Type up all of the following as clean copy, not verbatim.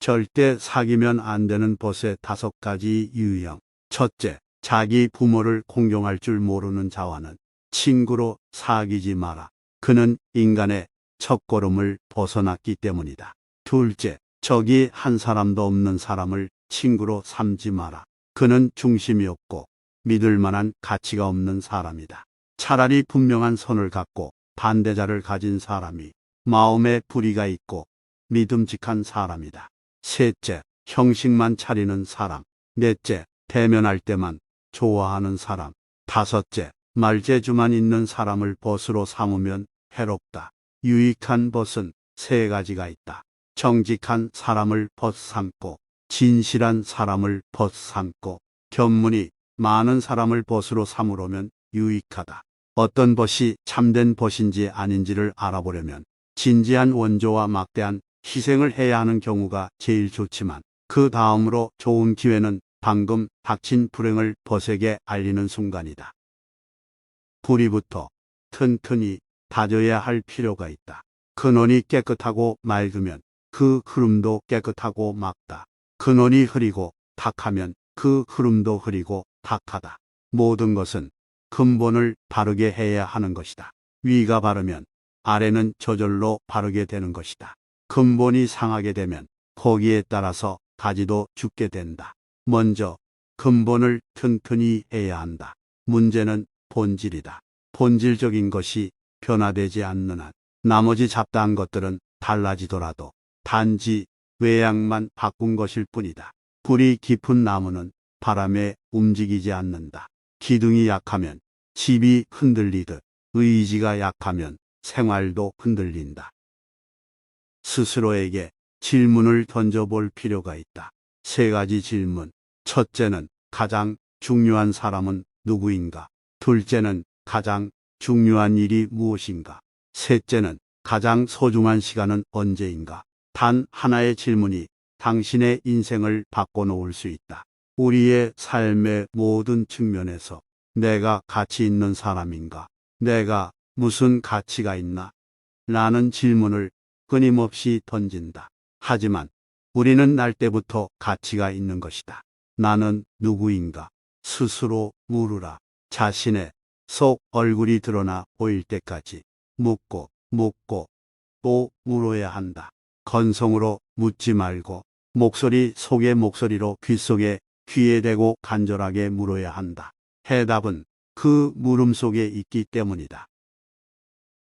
절대 사귀면 안 되는 벗의 5가지 유형. 첫째, 자기 부모를 공경할 줄 모르는 자와는 친구로 사귀지 마라. 그는 인간의 첫걸음을 벗어났기 때문이다. 둘째, 적이 한 사람도 없는 사람을 친구로 삼지 마라. 그는 중심이 없고 믿을 만한 가치가 없는 사람이다. 차라리 분명한 선을 갖고 반대자를 가진 사람이 마음에 불의가 있고 믿음직한 사람이다. 셋째, 형식만 차리는 사람. 넷째, 대면할 때만 좋아하는 사람. 다섯째, 말재주만 있는 사람을 벗으로 삼으면 해롭다. 유익한 벗은 3가지가 있다. 정직한 사람을 벗 삼고, 진실한 사람을 벗 삼고, 견문이 많은 사람을 벗으로 삼으려면 유익하다. 어떤 벗이 참된 벗인지 아닌지를 알아보려면 진지한 원조와 막대한 희생을 해야 하는 경우가 제일 좋지만, 그 다음으로 좋은 기회는 방금 닥친 불행을 벗에게 알리는 순간이다. 뿌리부터 튼튼히 다져야 할 필요가 있다. 근원이 깨끗하고 맑으면 그 흐름도 깨끗하고 맑다. 근원이 흐리고 탁하면 그 흐름도 흐리고 탁하다. 모든 것은 근본을 바르게 해야 하는 것이다. 위가 바르면 아래는 저절로 바르게 되는 것이다. 근본이 상하게 되면 거기에 따라서 가지도 죽게 된다. 먼저 근본을 튼튼히 해야 한다. 문제는 본질이다. 본질적인 것이 변화되지 않는 한 나머지 잡다한 것들은 달라지더라도 단지 외양만 바꾼 것일 뿐이다. 뿌리 깊은 나무는 바람에 움직이지 않는다. 기둥이 약하면 집이 흔들리듯 의지가 약하면 생활도 흔들린다. 스스로에게 질문을 던져볼 필요가 있다. 3가지 질문. 첫째는 가장 중요한 사람은 누구인가? 둘째는 가장 중요한 일이 무엇인가? 셋째는 가장 소중한 시간은 언제인가? 단 하나의 질문이 당신의 인생을 바꿔놓을 수 있다. 우리의 삶의 모든 측면에서 내가 가치 있는 사람인가? 내가 무슨 가치가 있나? 라는 질문을 끊임없이 던진다. 하지만 우리는 날 때부터 가치가 있는 것이다. 나는 누구인가? 스스로 물으라. 자신의 속 얼굴이 드러나 보일 때까지 묻고 또 물어야 한다. 건성으로 묻지 말고 목소리 속의 목소리로 귓속에 귀에 대고 간절하게 물어야 한다. 해답은 그 물음 속에 있기 때문이다.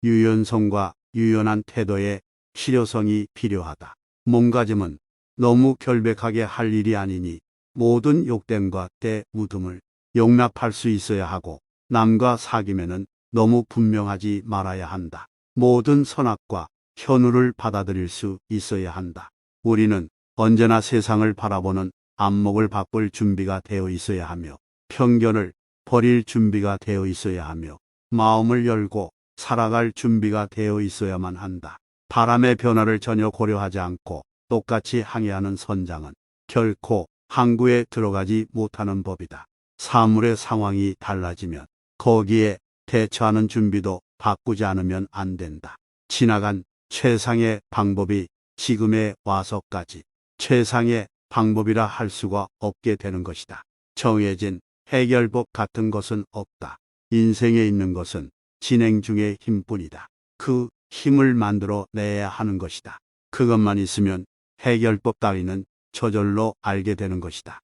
유연성과 유연한 태도의 실효성이 필요하다. 몸가짐은 너무 결백하게 할 일이 아니니 모든 욕됨과 때묻음을 용납할 수 있어야 하고, 남과 사귀면은 너무 분명하지 말아야 한다. 모든 선악과 현우를 받아들일 수 있어야 한다. 우리는 언제나 세상을 바라보는 안목을 바꿀 준비가 되어 있어야 하며, 편견을 버릴 준비가 되어 있어야 하며, 마음을 열고 살아갈 준비가 되어 있어야만 한다. 바람의 변화를 전혀 고려하지 않고 똑같이 항해하는 선장은 결코 항구에 들어가지 못하는 법이다. 사물의 상황이 달라지면 거기에 대처하는 준비도 바꾸지 않으면 안 된다. 지나간 최상의 방법이 지금에 와서까지 최상의 방법이라 할 수가 없게 되는 것이다. 정해진 해결법 같은 것은 없다. 인생에 있는 것은 진행 중의 힘뿐이다. 그 힘을 만들어 내야 하는 것이다. 그것만 있으면 해결법 따위는 저절로 알게 되는 것이다.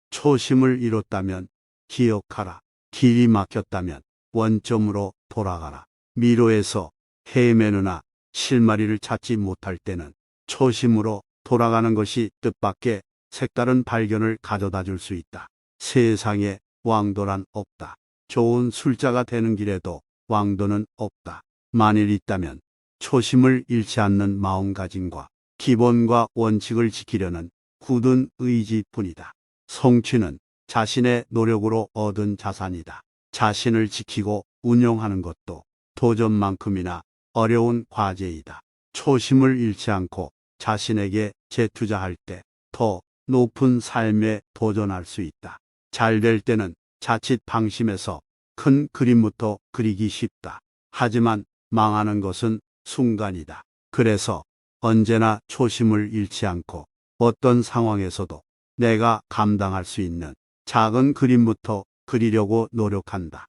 초심을 잃었다면 기억하라. 길이 막혔다면 원점으로 돌아가라. 미로에서 헤매느나 실마리를 찾지 못할 때는 초심으로 돌아가는 것이 뜻밖의 색다른 발견을 가져다 줄 수 있다. 세상에 왕도란 없다. 좋은 술자가 되는 길에도 왕도는 없다. 만일 있다면 초심을 잃지 않는 마음가짐과 기본과 원칙을 지키려는 굳은 의지뿐이다. 성취는 자신의 노력으로 얻은 자산이다. 자신을 지키고 운용하는 것도 도전만큼이나 어려운 과제이다. 초심을 잃지 않고 자신에게 재투자할 때 더 높은 삶에 도전할 수 있다. 잘 될 때는 자칫 방심해서 큰 그림부터 그리기 쉽다. 하지만 망하는 것은 순간이다. 그래서 언제나 초심을 잃지 않고 어떤 상황에서도 내가 감당할 수 있는 작은 그림부터 그리려고 노력한다.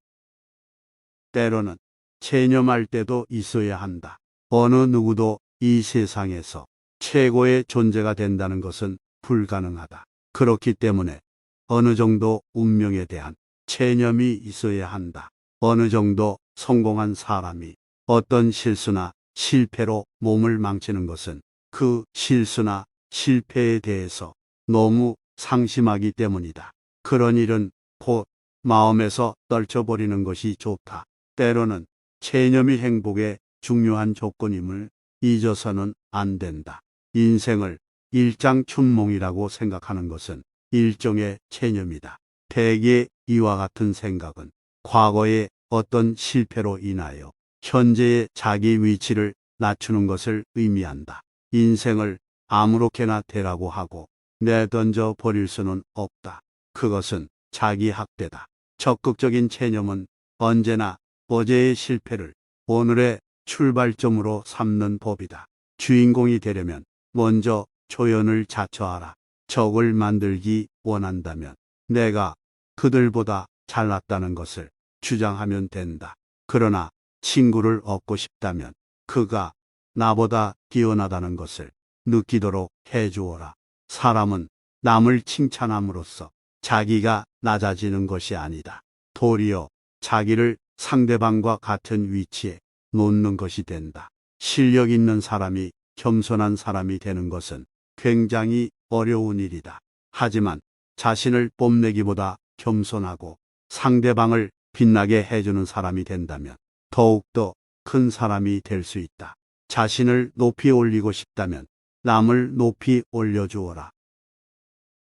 때로는 체념할 때도 있어야 한다. 어느 누구도 이 세상에서 최고의 존재가 된다는 것은 불가능하다. 그렇기 때문에 어느 정도 운명에 대한 체념이 있어야 한다. 어느 정도 성공한 사람이 어떤 실수나 실패로 몸을 망치는 것은 그 실수나 실패에 대해서 너무 상심하기 때문이다. 그런 일은 곧 마음에서 떨쳐버리는 것이 좋다. 때로는 체념이 행복의 중요한 조건임을 잊어서는 안 된다. 인생을 일장춘몽이라고 생각하는 것은 일종의 체념이다. 대개 이와 같은 생각은 과거의 어떤 실패로 인하여 현재의 자기 위치를 낮추는 것을 의미한다. 인생을 아무렇게나 되라고 하고 내던져 버릴 수는 없다. 그것은 자기 학대다. 적극적인 체념은 언제나 어제의 실패를 오늘의 출발점으로 삼는 법이다. 주인공이 되려면 먼저 조연을 자처하라. 적을 만들기 원한다면 내가 그들보다 잘났다는 것을 주장하면 된다. 그러나 친구를 얻고 싶다면 그가 나보다 뛰어나다는 것을 느끼도록 해주어라. 사람은 남을 칭찬함으로써 자기가 낮아지는 것이 아니다. 도리어 자기를 상대방과 같은 위치에 놓는 것이 된다. 실력 있는 사람이 겸손한 사람이 되는 것은 굉장히 어려운 일이다. 하지만 자신을 뽐내기보다 겸손하고 상대방을 빛나게 해주는 사람이 된다면 더욱더 큰 사람이 될 수 있다. 자신을 높이 올리고 싶다면 남을 높이 올려주어라.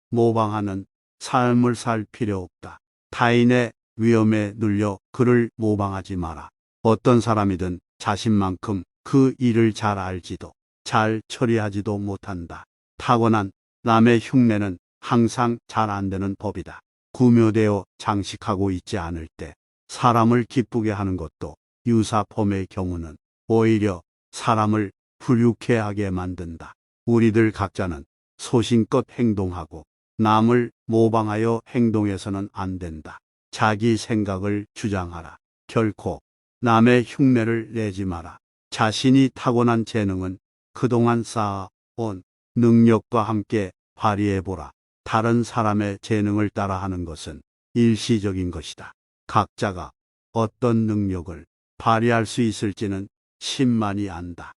모방하는 삶을 살 필요 없다. 타인의 위험에 눌려 그를 모방하지 마라. 어떤 사람이든 자신만큼 그 일을 잘 알지도 잘 처리하지도 못한다. 타고난 남의 흉내는 항상 잘 안 되는 법이다. 구묘되어 장식하고 있지 않을 때 사람을 기쁘게 하는 것도 유사범의 경우는 오히려 사람을 불유쾌하게 만든다. 우리들 각자는 소신껏 행동하고 남을 모방하여 행동해서는 안 된다. 자기 생각을 주장하라. 결코 남의 흉내를 내지 마라. 자신이 타고난 재능은 그동안 쌓아온 능력과 함께 발휘해보라. 다른 사람의 재능을 따라하는 것은 일시적인 것이다. 각자가 어떤 능력을 발휘할 수 있을지는 신만이 안다.